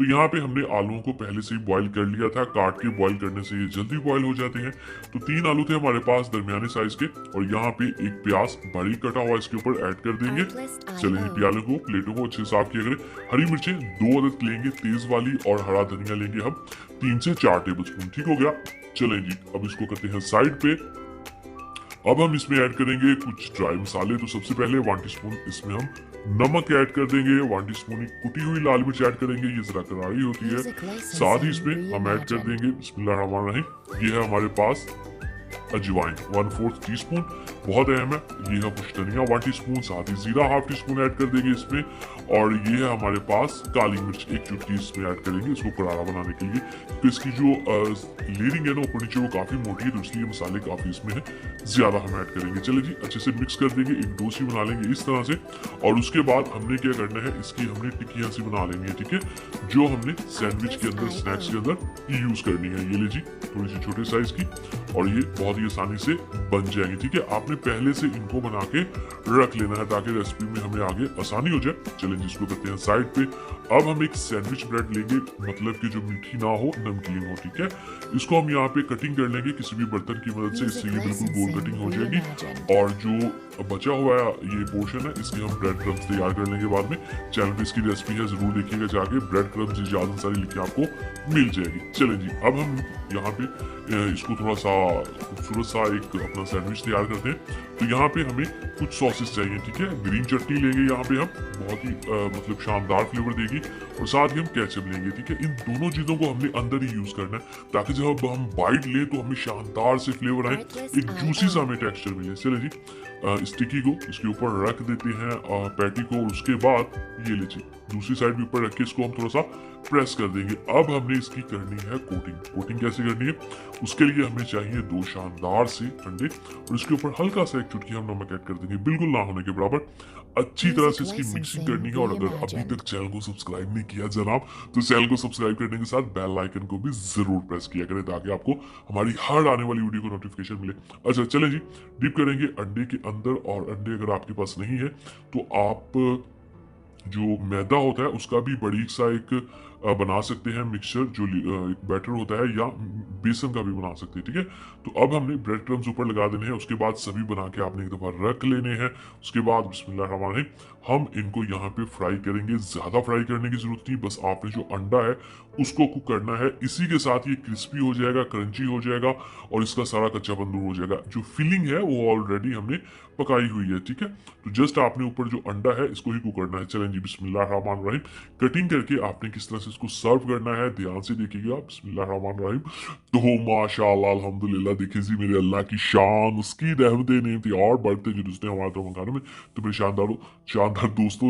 तो यहाँ पे हमने आलूओं को पहले से ही बॉईल कर लिया था, काट के बॉईल करने से ये जल्दी बॉईल हो जाते हैं। तो 3 आलू थे हमारे पास दरमियाने साइज के, और यहाँ पे एक प्याज बारीक कटा हुआ इसके ऊपर ऐड कर देंगे। चलिए प्याले को प्लेटों को अच्छे से साफ किया करें। हरी मिर्चें 2 अदद लेंगे तेज वाली, और हरा धनिया लेंगे हम 3 से 4 टेबल स्पून। ठीक हो गया। चलें जी, अब इसको करते हैं साइड पे। अब हम इसमें ऐड करेंगे कुछ ड्राई मसाले। तो सबसे पहले 1 टीस्पून इसमें हम नमक ऐड कर देंगे, 1 टीस्पून कुटी हुई लाल मिर्च ऐड करेंगे, ये जरा करारी होती है। साथ ही इसमें हम ऐड कर देंगे बिस्मिल्लाहिर्रहमानिर्रहीम, ये है हमारे पास अजवाइन 1/4 टीस्पून, बहुत अहम है। ये है कुछ धनिया 1 टीस्पून, साथ ही जीरा 1/2 टीस्पून ऐड कर देंगे इसमें। और ये है हमारे पास काली मिर्च 1 चुटकी इसमें ऐड करेंगे, इसको करारा बनाने के लिए। तो इसकी जो लेयरिंग है ना ऊपर नीचे, वो काफी मोटी है, तो इसलिए मसाले काफी इसमें है, ज्यादा हम ऐड करेंगे। चले जी, अच्छे से मिक्स कर देंगे, एक डो सी बना लेंगे इस तरह से। और उसके बाद हमने क्या करना है, इसकी हमने टिक्कियां सी बना लेंगे, ठीक है, जो हमने सैंडविच के अंदर, स्नैक्स के अंदर यूज करनी है। ये ले जी, थोड़ी सी छोटे साइज की, और ये बहुत ही आसानी से बन जाएंगे। ठीक है, आपने पहले से इनको बना के रख लेना है ताकि रेसिपी में हमें आगे आसानी हो जाए। चलें जिसको करते हैं साइड पे। अब हम एक सैंडविच ब्रेड लेंगे, मतलब कि जो मीठी ना हो, नमकीन हो। ठीक है, इसको हम यहाँ पे कटिंग कर लेंगे किसी भी बर्तन की मदद से, इससे ये बिल्कुल गोल कटिंग हो जाएगी। और जो बचा हुआ है ये पोर्शन है, इसके हम ब्रेड क्रम्स तैयार कर लेंगे बाद में। चैनल पे इसकी रेसिपी है, जरूर देखिएगा जाके। ब्रेड क्रम्स इजाज़ अंसारी लिख के आपको मिल जाएगी। चलें जी, अब हम यहाँ पे इसको थोड़ा सा खूबसूरत सा एक अपना सैंडविच तैयार करते हैं। तो यहाँ पे हमें कुछ सॉसेस चाहिए। ठीक है, ग्रीन चटनी लेंगे यहाँ पे हम, बहुत ही मतलब शानदार फ्लेवर देगी। और साथ ही हम केचप लेंगे। ठीक है, इन दोनों चीज़ों को हमने अंदर ही यूज करना है, ताकि जब हम बाइट लें तो हमें शानदार से फ्लेवर आए, एक जूसी सा हमें टेक्सचर मिले। चले जी, इस टिक्की को इसके ऊपर रख देते हैं, पैटी को, और उसके बाद ये लीजिए दूसरी साइड भी ऊपर रख के इसको हम थोड़ा सा प्रेस कर देंगे। अब हमने इसकी करनी है कोटिंग। कोटिंग कैसे करनी है, उसके लिए हमें चाहिए 2 शानदार से अंडे, और इसके ऊपर हल्का सा 1 चुटकी हम नमक ऐड कर देंगे, बिल्कुल ना होने के बराबर। अच्छी तरह से इसकी मिक्सिंग करनी है। और अगर अभी तक चैनल को सब्सक्राइब नहीं किया जनाब, तो चैनल को सब्सक्राइब करने के साथ बेल आइकन को भी जरूर प्रेस किया करें, ताकि आपको हमारी हर आने वाली वीडियो को नोटिफिकेशन मिले। अच्छा चलें जी, डिप करेंगे अंडे के अंदर। और अंडे अगर आपके पास नहीं है तो आप जो मैदा होता है उसका भी बड़ी सा एक बना सकते हैं मिक्सचर, जो एक बैटर होता है, या बेसन का भी बना सकते हैं। ठीक है, तो अब हमने ब्रेड क्रम्स ऊपर लगा देने हैं। उसके बाद सभी बना के आपने एक दफा रख लेने हैं। उसके बाद बिस्मिल्लाहिर्रहमानिर्रहीम हम इनको यहाँ पे फ्राई करेंगे। ज्यादा फ्राई करने की जरूरत नहीं, बस आपने जो अंडा है उसको कुक करना है। इसी के साथ ये क्रिस्पी हो जाएगा, क्रंची हो जाएगा, और इसका सारा कच्चापन दूर हो जाएगा। जो फिलिंग है वो ऑलरेडी हमने पकाई हुई है। ठीक है, तो जस्ट आपने ऊपर जो अंडा है इसको ही कुक करना है। चलें जी, बिस्मिल्लाहिर्रहमानिर्रहीम। कटिंग करके आपने किस तरह से इसको सर्व करना है ध्यान से देखिएगा। बिस्मिल्लाहिर्रहमानिर्रहीम। तो माशाल्लाह अल्हम्दुलिल्लाह, देखिए जी मेरे अल्लाह की शान, उसकी रहमतें नहीं थी और बढ़ते जो उसने हमारे तो मकानों में। तो मेरे शानदार दोस्तों,